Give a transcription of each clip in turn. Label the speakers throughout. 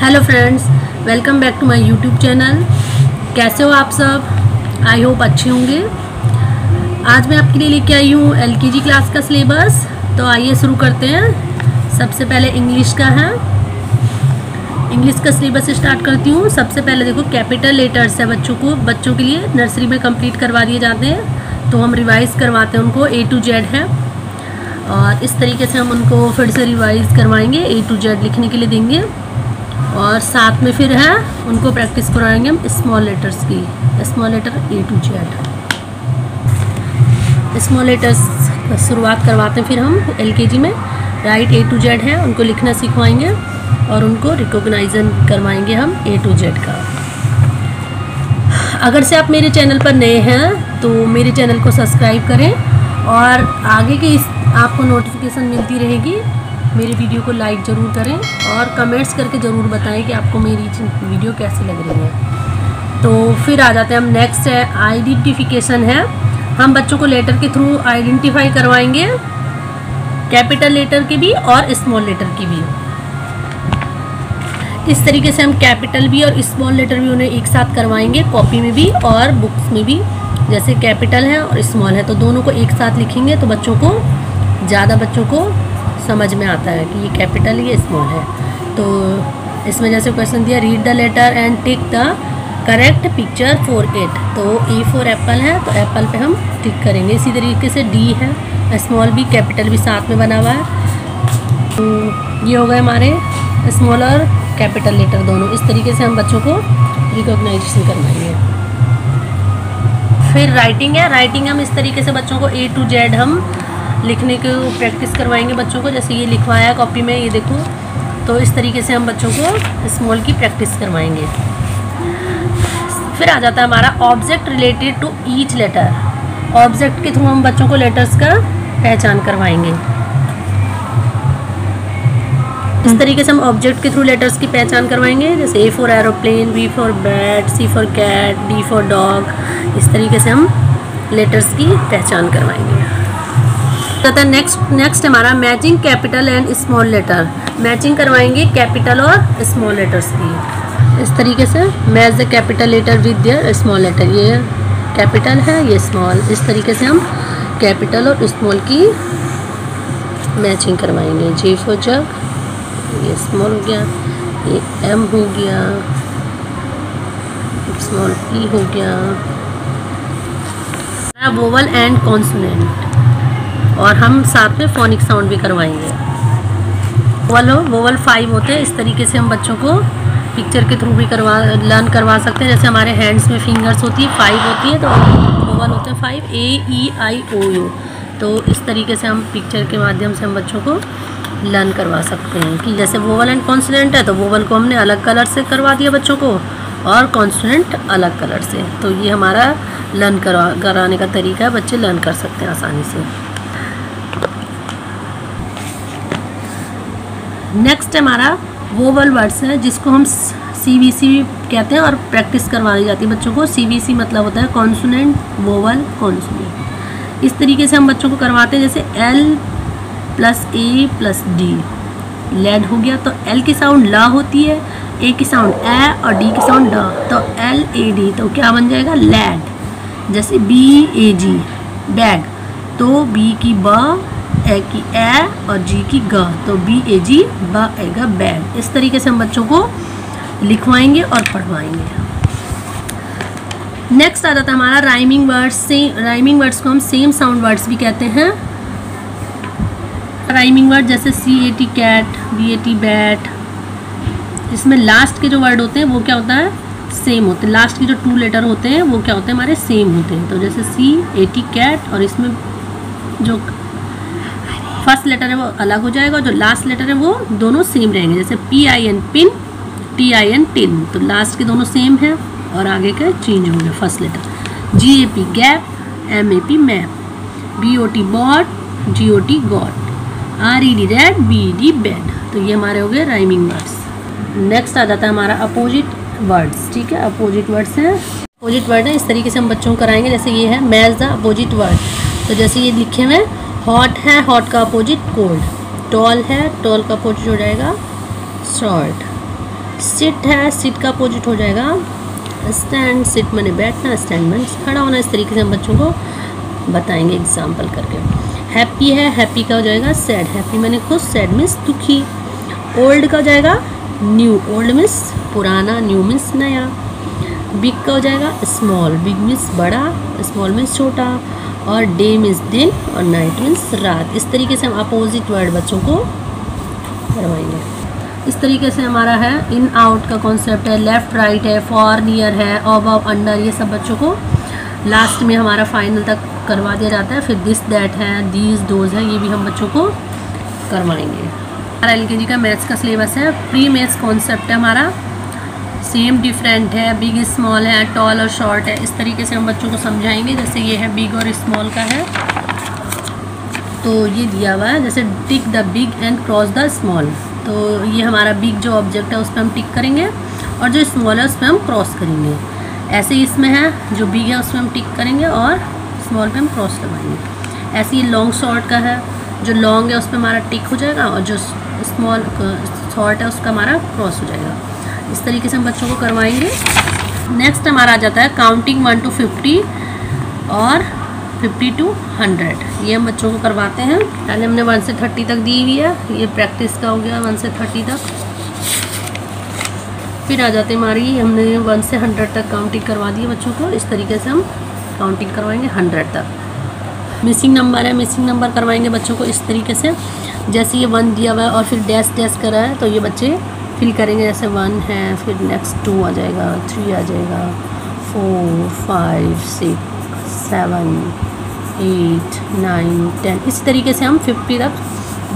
Speaker 1: Hello friends, welcome back to my YouTube channel. कैसे हो आप सब? आई होप अच्छे होंगे। आज मैं आपके लिए लेके आई हूँ एलकेजी क्लास का सिलेबस। तो आइए शुरू करते हैं। सबसे पहले इंग्लिश का है। इंग्लिश का सिलेबस स्टार्ट करती हूँ। सबसे पहले देखो, कैपिटल लेटर्स है बच्चों के लिए नर्सरी में कंप्लीट करवा दिए जाते हैं, तो हम रिवाइज़ करवाते हैं उनको। A to Z है और इस तरीके से हम उनको फिर से रिवाइज़ करवाएंगे, A to Z लिखने के लिए देंगे। और साथ में फिर है उनको प्रैक्टिस कराएंगे हम स्मॉल लेटर्स की, small letter A to Z। Small letters शुरुआत करवाते हैं फिर हम एलकेजी में। राइट A to Z है, उनको लिखना सिखवाएंगे और उनको रिकॉग्नाइजन करवाएंगे हम A to Z का। अगर से आप मेरे चैनल पर नए हैं तो मेरे चैनल को सब्सक्राइब करें और आगे की आपको नोटिफिकेशन मिलती रहेगी। मेरी वीडियो को लाइक ज़रूर करें और कमेंट्स करके ज़रूर बताएं कि आपको मेरी वीडियो कैसी लग रही है। तो फिर आ जाते हैं हम। नेक्स्ट है आइडेंटिफिकेशन है। हम बच्चों को लेटर के थ्रू आइडेंटिफाई करवाएंगे, कैपिटल लेटर की भी और स्मॉल लेटर की भी। इस तरीके से हम कैपिटल भी और स्मॉल लेटर भी उन्हें एक साथ करवाएंगे, कॉपी में भी और बुक्स में भी। जैसे कैपिटल है और स्मॉल है तो दोनों को एक साथ लिखेंगे तो ज़्यादा बच्चों को समझ में आता है कि ये कैपिटल ये स्मॉल है। तो इसमें जैसे क्वेश्चन दिया, read the letter and tick the correct picture for it. तो A फॉर एप्पल है तो एप्पल पे हम टिक करेंगे। इसी तरीके से D है, स्मॉल भी कैपिटल भी साथ में बना हुआ है। तो ये हो गए हमारे स्मॉल और कैपिटल लेटर दोनों। इस तरीके से हम बच्चों को रिकॉग्नाइजेशन करवाएंगे। फिर राइटिंग है। राइटिंग हम इस तरीके से बच्चों को A to Z हम लिखने को प्रैक्टिस करवाएंगे बच्चों को। जैसे ये लिखवाया है कॉपी में, ये देखो। तो इस तरीके से हम बच्चों को स्मॉल की प्रैक्टिस करवाएंगे। फिर आ जाता है हमारा object related to each letter. Object के थ्रू हम बच्चों को लेटर्स का पहचान करवाएंगे। इस तरीके से हम ऑब्जेक्ट के थ्रू लेटर्स की पहचान करवाएंगे। जैसे A for aeroplane, B for bat, C for cat, D for dog. इस तरीके से हम लेटर्स की पहचान करवाएंगे। तथा नेक्स्ट हमारा matching capital and small letter. Matching करवाएंगे कैपिटल और स्मॉल लेटर्स की। इस तरीके से match the capital letter with their small letter. ये कैपिटल है, ये स्मॉल। इस तरीके से हम कैपिटल और स्मॉल की मैचिंग करवाएंगे। J फॉर जग, ये स्मॉल हो गया, ये M हो गया, स्मॉल P हो गया। वोवल एंड कॉन्सोनेंट और हम साथ में फोनिक साउंड भी करवाएंगे। वोवल 5 होते हैं। इस तरीके से हम बच्चों को पिक्चर के थ्रू भी लर्न करवा सकते हैं। जैसे हमारे हैंड्स में फिंगर्स होती है 5 होती है, तो वोवल होते हैं 5, A E I O U। तो इस तरीके से हम पिक्चर के माध्यम से हम बच्चों को लर्न करवा सकते हैं कि जैसे वोवल एंड कॉन्सोनेंट है तो वोवल को हमने अलग कलर से करवा दिया बच्चों को और कॉन्सोनेंट अलग कलर से। तो ये हमारा लर्न कराने का तरीका है, बच्चे लर्न कर सकते हैं आसानी से। नेक्स्ट हमारा वोवल वर्ड्स है, जिसको हम CVC कहते हैं और प्रैक्टिस करवाई जाती है बच्चों को। CVC मतलब होता है कॉन्सोनेंट, वोवल, कॉन्सोनेंट। इस तरीके से हम बच्चों को करवाते हैं। जैसे L + A + D, लैड हो गया। तो L की साउंड ला होती है, A की साउंड ए और D की साउंड ड। तो LAD तो क्या बन जाएगा? लैड। जैसे BAG, बैग। तो B की ब, ए की ए और G की ग, तो BAG ब आएगा बैग। इस तरीके से हम बच्चों को लिखवाएंगे और पढ़वाएंगे। नेक्स्ट आ जाता है हमारा राइमिंग वर्ड्स। राइमिंग वर्ड्स को हम सेम साउंड वर्ड्स भी कहते हैं। राइमिंग वर्ड जैसे CAT कैट, BAT बैट। इसमें लास्ट के जो वर्ड होते हैं वो क्या होता है? सेम होते हैं। लास्ट के जो 2 लेटर होते हैं वो क्या होते हैं? हमारे सेम होते हैं। तो जैसे CAT कैट, और इसमें जो फर्स्ट लेटर है वो अलग हो जाएगा और जो लास्ट लेटर है वो दोनों सेम रहेंगे। जैसे PIN पिन, TIN टिन, तो लास्ट के दोनों सेम हैं और आगे का चेंज हो गया first letter. GAP gap, MAP map, BOT bot, GOT got, RED red, BED bed. तो ये हमारे हो गए राइमिंग वर्ड्स। नेक्स्ट आ जाता है हमारा अपोजिट वर्ड्स। ठीक है, अपोजिट वर्ड्स हैं। अपोजिट वर्ड है, इस तरीके से हम बच्चों को कराएंगे। जैसे ये है मैच द अपोजिट वर्ड। तो जैसे ये लिखे हुए हॉट है, हॉट का अपोजिट कोल्ड। टॉल है, टॉल का अपोजिट हो जाएगा शॉर्ट। सिट है, सिट का अपोजिट हो जाएगा स्टैंड। सिट मैंने बैठना, स्टैंड मैंने खड़ा होना। इस तरीके से हम बच्चों को बताएंगे एग्जाम्पल करके। हैप्पी है, हैप्पी का हो जाएगा सैड। हैप्पी मैंने खुश, सैड मीन्स दुखी। ओल्ड का हो जाएगा न्यू, ओल्ड मीन्स पुराना, न्यू मीन्स नया। बिग का हो जाएगा स्मॉल, बिग मीन्स बड़ा, स्मॉल मीन्स छोटा। और डे मीन्स दिन और नाइट मीन्स रात। इस तरीके से हम अपोजिट वर्ड बच्चों को करवाएंगे। इस तरीके से हमारा है इन आउट का कॉन्सेप्ट है, लेफ़्ट राइट है, फॉर नियर है, अबव अंडर, ये सब बच्चों को लास्ट में हमारा फाइनल तक करवा दिया जाता है। फिर दिस दैट है, दीज दोज है, ये भी हम बच्चों को करवाएंगे। हमारा LKG का मैथ्स का सिलेबस है। प्री मैथ्स कॉन्सेप्ट है हमारा, सेम डिफरेंट है, बिग स्मॉल है, टॉल और शॉर्ट है। इस तरीके से हम बच्चों को समझाएंगे। जैसे ये है बिग और स्मॉल का है, तो ये दिया हुआ है जैसे tick the big and cross the small. तो ये हमारा बिग जो ऑब्जेक्ट है उस पर हम टिक करेंगे और जो स्मॉल है उस पर हम क्रॉस करेंगे। ऐसे ही इसमें है जो बिग है उसमें हम टिक करेंगे और स्मॉल पे हम क्रॉस लगाएंगे। ऐसे ही लॉन्ग शॉर्ट का है, जो लॉन्ग है उस पर हमारा टिक हो जाएगा और जो स्मॉल शॉर्ट है उसका हमारा क्रॉस हो जाएगा। इस तरीके से हम बच्चों को करवाएंगे। नेक्स्ट हमारा आ जाता है काउंटिंग 1 to 50 और 50 to 100। ये हम बच्चों को करवाते हैं। पहले हमने 1 से 30 तक दी हुई है, ये प्रैक्टिस का हो गया 1 से 30 तक। फिर आ जाते हमारी, हमने 1 से 100 तक काउंटिंग करवा दी है बच्चों को। इस तरीके से हम काउंटिंग करवाएंगे 100 तक। मिसिंग नंबर है, मिसिंग नंबर करवाएंगे बच्चों को इस तरीके से। जैसे ये 1 दिया हुआ है और फिर डैश डैश करा है तो ये बच्चे फिल करेंगे। जैसे 1 है, फिर नेक्स्ट 2 आ जाएगा, 3 आ जाएगा, 4 5 6 7 8 9 10। इस तरीके से हम 50 तक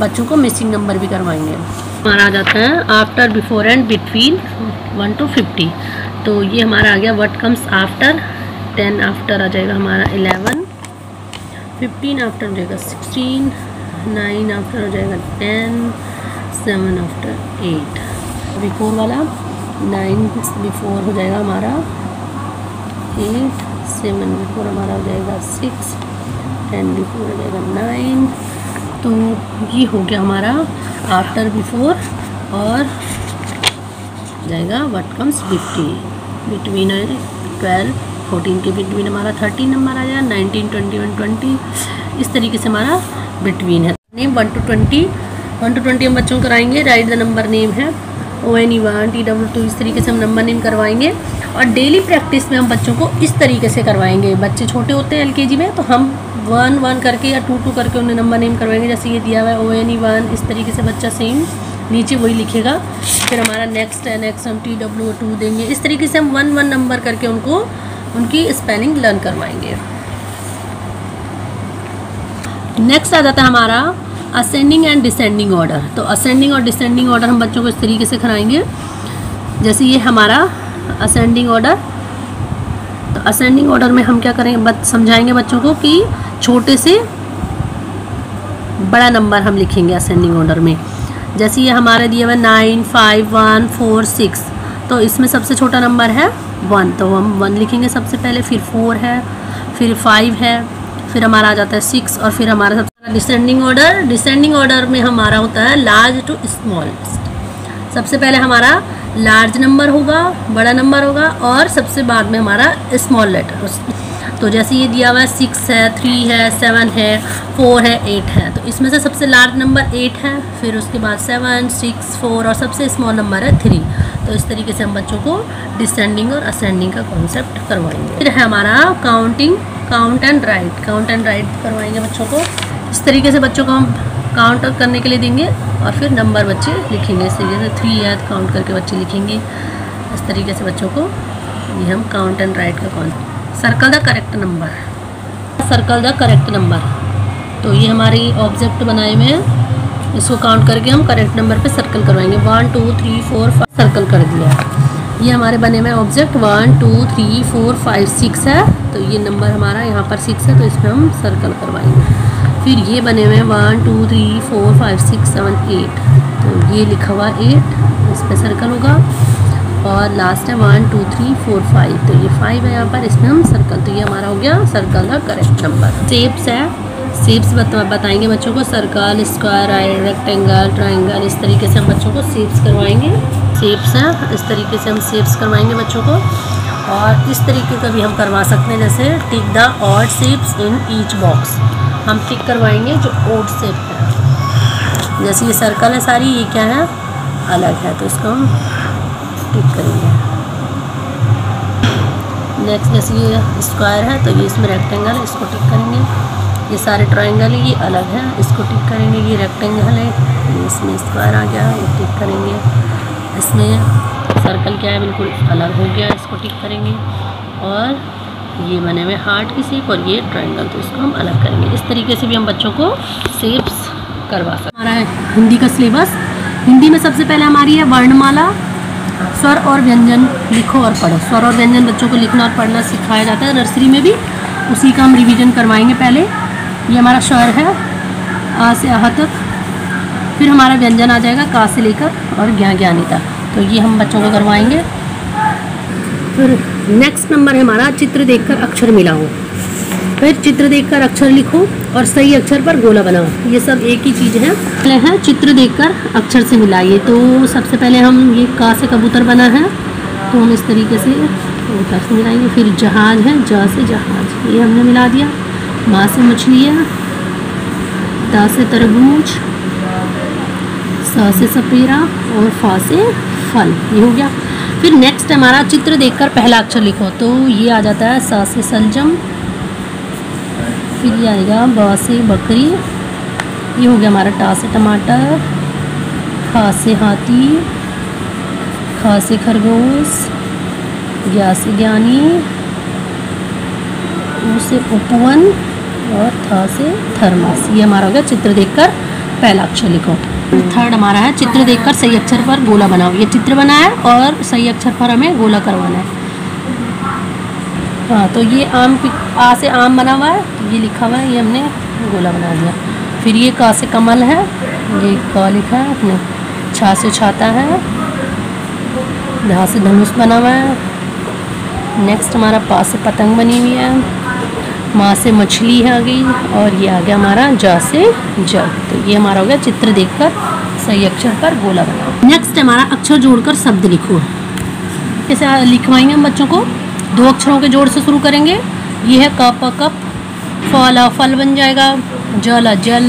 Speaker 1: बच्चों को मिसिंग नंबर भी करवाएंगे। हमारा आ जाता है after, before and between 1 to 50। तो ये हमारा आ गया व्हाट कम्स आफ्टर। 10 आफ्टर आ जाएगा हमारा 11, 15 आफ्टर हो जाएगा 16, 9 आफ्टर हो जाएगा 10, 7 आफ्टर 8। बिफोर वाला 9 बिफोर हो जाएगा हमारा 8, 7 बिफोर हमारा हो जाएगा 6, 10 बिफोर हो जाएगा 9। तो ये हो गया हमारा आफ्टर, बिफोर और जाएगा व्हाट कम्स 50। बिटवीन 12 14 के बिटवीन हमारा 13 नंबर आ जाएगा, 19 21 20। इस तरीके से हमारा बिटवीन है। नेम 1 to 20, 1 to 20 हम बच्चों को कराएंगे। राइट द नंबर नेम है ONE1 TW2। इस तरीके से हम नंबर नेम करवाएंगे और डेली प्रैक्टिस में हम बच्चों को इस तरीके से करवाएंगे। बच्चे छोटे होते हैं LKG में, तो हम 1 1 करके या 2 2 करके उन्हें नंबर नेम करवाएंगे। जैसे ये दिया हुआ है ONE1, इस तरीके से बच्चा सेम नीचे वही लिखेगा। फिर हमारा नेक्स्ट है, नेक्स्ट हम TW2 देंगे। इस तरीके से हम 1 1 नंबर करके उनको उनकी स्पेलिंग लर्न करवाएंगे। नेक्स्ट आ जाता है हमारा असेंडिंग एंड डिसेंडिंग ऑर्डर। तो असेंडिंग और डिसेंडिंग ऑर्डर हम बच्चों को इस तरीके से कराएंगे। जैसे ये हमारा असेंडिंग ऑर्डर, तो असेंडिंग ऑर्डर में हम क्या करेंगे, समझाएंगे बच्चों को कि छोटे से बड़ा नंबर हम लिखेंगे असेंडिंग ऑर्डर में। जैसे ये हमारे दिया हुआ 9 5 1 4 6, तो इसमें सबसे छोटा नंबर है 1, तो हम 1 लिखेंगे सबसे पहले। फिर 4 है, फिर 5 है, फिर हमारा आ जाता है 6 और फिर हमारा डिसेंडिंग ऑर्डर। डिसेंडिंग ऑर्डर में हमारा होता है लार्ज टू स्मॉलेस्ट। सबसे पहले हमारा लार्ज नंबर होगा, बड़ा नंबर होगा और सबसे बाद में हमारा स्मॉल लेटर। तो जैसे ये दिया हुआ है 6 है, 3 है, 7 है, 4 है, 8 है, तो इसमें से सबसे लार्ज नंबर 8 है, फिर उसके बाद 7 6 4 और सबसे स्मॉल नंबर है 3। तो इस तरीके से हम बच्चों को डिसेंडिंग और असेंडिंग का कॉन्सेप्ट करवाएंगे। फिर है हमारा counting, count and right. Count and right करवाएंगे बच्चों को। इस तरीके से बच्चों को हम काउंट करने के लिए देंगे और फिर नंबर बच्चे लिखेंगे। इस तरीके से 3 है तो काउंट करके बच्चे लिखेंगे। इस तरीके से बच्चों को ये हम काउंट एंड राइट का concept. Circle the correct number, circle the correct number. तो ये हमारी ऑब्जेक्ट बनाए हुए हैं, इसको काउंट करके हम करेक्ट नंबर पे सर्कल करवाएंगे। 1 2 3 4 5 सर्कल कर दिया। ये हमारे बने हुए ऑब्जेक्ट 1 2 3 4 5 6 है, तो ये नंबर हमारा यहाँ पर 6 है, तो इसमें हम सर्कल करवाएंगे। फिर ये बने हुए हैं 1 2 3 4 5 6 7 8, तो ये लिखा हुआ 8, इस पर सर्कल होगा। और लास्ट है 1 2 3 4 5, तो ये 5 है यहाँ पर, इसमें हम सर्कल। तो ये हमारा हो गया सर्कल का करेक्ट नंबर। शेप्स है, शेप्स बताएंगे बच्चों को, सर्कल, स्क्वायर, रेक्टेंगल, ट्रायंगल। इस तरीके से हम बच्चों को शेप्स करवाएंगे। शेप्स हैं, इस तरीके से हम शेप्स करवाएंगे बच्चों को। और इस तरीके का भी हम करवा सकते हैं, जैसे tick the odd shapes in each box. हम टिक करवाएंगे जो ऑड शेप है, जैसे ये सर्कल है सारी, ये क्या है अलग है, तो इसको हम टिक करेंगे। नेक्स्ट जैसे ये स्क्वायर है तो ये इसमें रेक्टेंगल है, इसको टिक करेंगे। ये सारे ट्रायंगल है, ये अलग है, इसको टिक करेंगे। ये रेक्टेंगल है, ये इसमें स्क्वायर आ गया, ये टिक करेंगे। इसमें सर्कल क्या है बिल्कुल अलग हो गया, इसको टिक करेंगे। और ये बने हुए हार्ट की शेप और ये ट्रायंगल, तो इसको हम अलग करेंगे। इस तरीके से भी हम बच्चों को शेप्स करवा सकते हैं। हमारा है हिंदी का सिलेबस। हिंदी में सबसे पहले हमारी है वर्णमाला, स्वर और व्यंजन लिखो और पढ़ो। स्वर और व्यंजन बच्चों को लिखना और पढ़ना सिखाया जाता है नर्सरी में भी, उसी का हम रिवीजन करवाएंगे। पहले ये हमारा स्वर है आ से आह तक, फिर हमारा व्यंजन आ जाएगा का से लेकर और ज्ञा ज्ञानी तक, तो ये हम बच्चों को करवाएंगे। फिर नेक्स्ट नंबर है हमारा चित्र देखकर अक्षर मिलाओ। फिर चित्र देखकर अक्षर लिखो और सही अक्षर पर गोला बनाओ। ये सब एक ही चीज़ है। पहले है चित्र देखकर अक्षर से मिलाइए। तो सबसे पहले हम ये का से कबूतर बना है, तो हम इस तरीके से कबूतर से मिलाएंगे। फिर जहाज है, ज से जहाज, ये हमने मिला दिया। माँ से मछली है, ता से तरबूज, सा से सपेरा और फा से फल, ये हो गया। फिर नेक्स्ट हमारा चित्र देखकर पहला अक्षर लिखो, तो ये आ जाता है सा से सलजम। फिर ये आएगा बा से बकरी, ये हो गया हमारा टा से टमाटर, खा से हाथी, खा से खरगोश, ज्ञा से ज्ञानी, ऊ से उपवन और था से थर्मस। ये हमारा हो गया चित्र देखकर पहला अक्षर लिखो। थर्ड हमारा है चित्र देखकर सही अक्षर पर गोला बनाओ। ये चित्र बना है और सही अक्षर पर हमें गोला करवाना है। हाँ, तो ये आम, आ से आम बना हुआ है, तो ये लिखा हुआ है, ये हमने गोला बना दिया। फिर ये का से कमल है, ये का लिखा है अपने। छा से छाता है, धा से धनुष बना हुआ है। नेक्स्ट हमारा पा से पतंग बनी हुई है, माँ से मछली है आ गई, और ये आ गया हमारा जा से जग। तो ये हमारा हो गया चित्र देखकर सही अक्षर पर गोला बनाओ। नेक्स्ट हमारा अक्षर जोड़कर शब्द लिखो। कैसे लिखवाएंगे हम बच्चों को? दो अक्षरों के जोड़ से शुरू करेंगे। ये है कप कप, फला फल बन जाएगा, जला जल,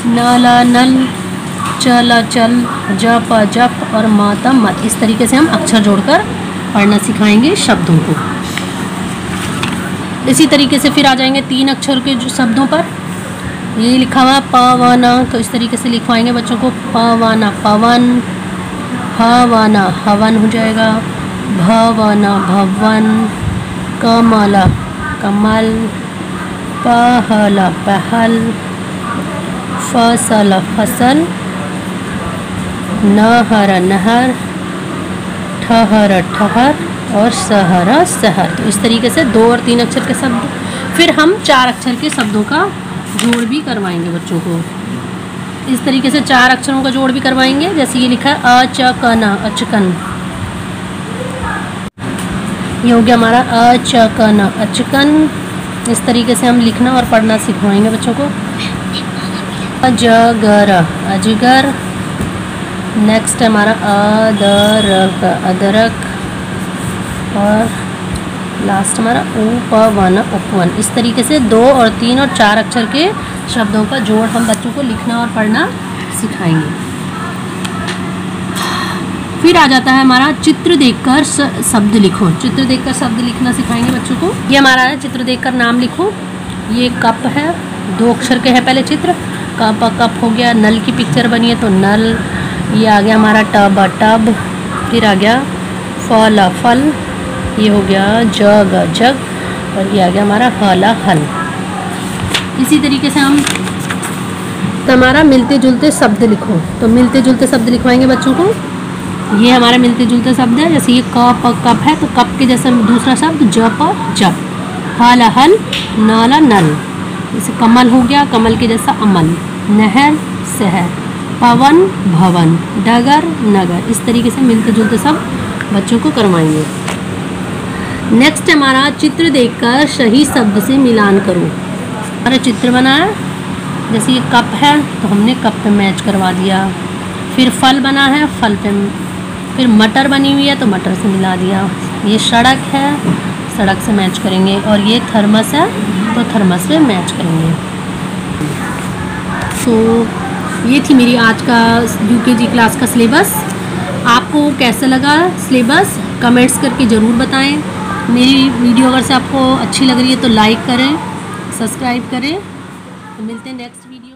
Speaker 1: नाला नल, चला चल, जप जप और माता मत। इस तरीके से हम अक्षर जोड़कर पढ़ना सिखाएंगे शब्दों को। इसी तरीके से फिर आ जाएंगे तीन अक्षर के जो शब्दों पर। ये लिखा हुआ पवना, तो इस तरीके से लिखवाएंगे बच्चों को। पवना पवन, हवना हवन हो जाएगा, भवना भवन, कमला कमल, पहला पहल, फसल फसल, नहर नहर, ठहर ठहर और सहरा सहर। तो इस तरीके से दो और तीन अक्षर के शब्द। फिर हम चार अक्षर के शब्दों का जोड़ भी करवाएंगे बच्चों को। इस तरीके से चार अक्षरों का जोड़ भी करवाएंगे। जैसे ये लिखा है अचकना, अचकन, ये हो गया हमारा अचकना अचकन। इस तरीके से हम लिखना और पढ़ना सिखवाएंगे बच्चों को। अजगर अजगर। नेक्स्ट हमारा अदरक अदरक, और लास्ट हमारा उपवन उपवन। इस तरीके से दो और तीन और चार अक्षर के शब्दों का जोड़ हम बच्चों को लिखना और पढ़ना सिखाएंगे। फिर आ जाता है हमारा चित्र देखकर शब्द लिखो। चित्र देखकर शब्द लिखना सिखाएंगे बच्चों को। ये हमारा है चित्र देखकर नाम लिखो। ये कप है, दो अक्षर के है पहले चित्र। कप कप हो गया, नल की पिक्चर बनी है तो नल। ये आ गया हमारा टब टब। फिर आ गया फल फल, ये हो गया जग जग, और ये आ गया हमारा हला हल। इसी तरीके से हम हमारा मिलते जुलते शब्द लिखो। तो मिलते जुलते शब्द लिखवाएंगे बच्चों को। ये हमारे मिलते जुलते शब्द है। जैसे ये कप है तो कप के जैसे दूसरा शब्द जप जप, हला हल, नाला नल। जैसे कमल हो गया, कमल के जैसा अमल, नहर शहर, पवन भवन, डगर नगर। इस तरीके से मिलते जुलते सब बच्चों को करवाएंगे। नेक्स्ट हमारा चित्र देखकर सही शब्द से मिलान करो। हमारा चित्र बना है, जैसे ये कप है तो हमने कप पे मैच करवा दिया। फिर फल बना है, फल पे फिर मटर बनी हुई है तो मटर से मिला दिया। ये सड़क है, सड़क से मैच करेंगे। और ये थर्मस है तो थर्मस से मैच करेंगे। तो ये थी मेरी आज का यूकेजी क्लास का सिलेबस। आपको कैसा लगा सिलेबस कमेंट्स करके ज़रूर बताएं। मेरी वीडियो अगर से आपको अच्छी लग रही है तो लाइक करें, सब्सक्राइब करें। तो मिलते हैं नेक्स्ट वीडियो।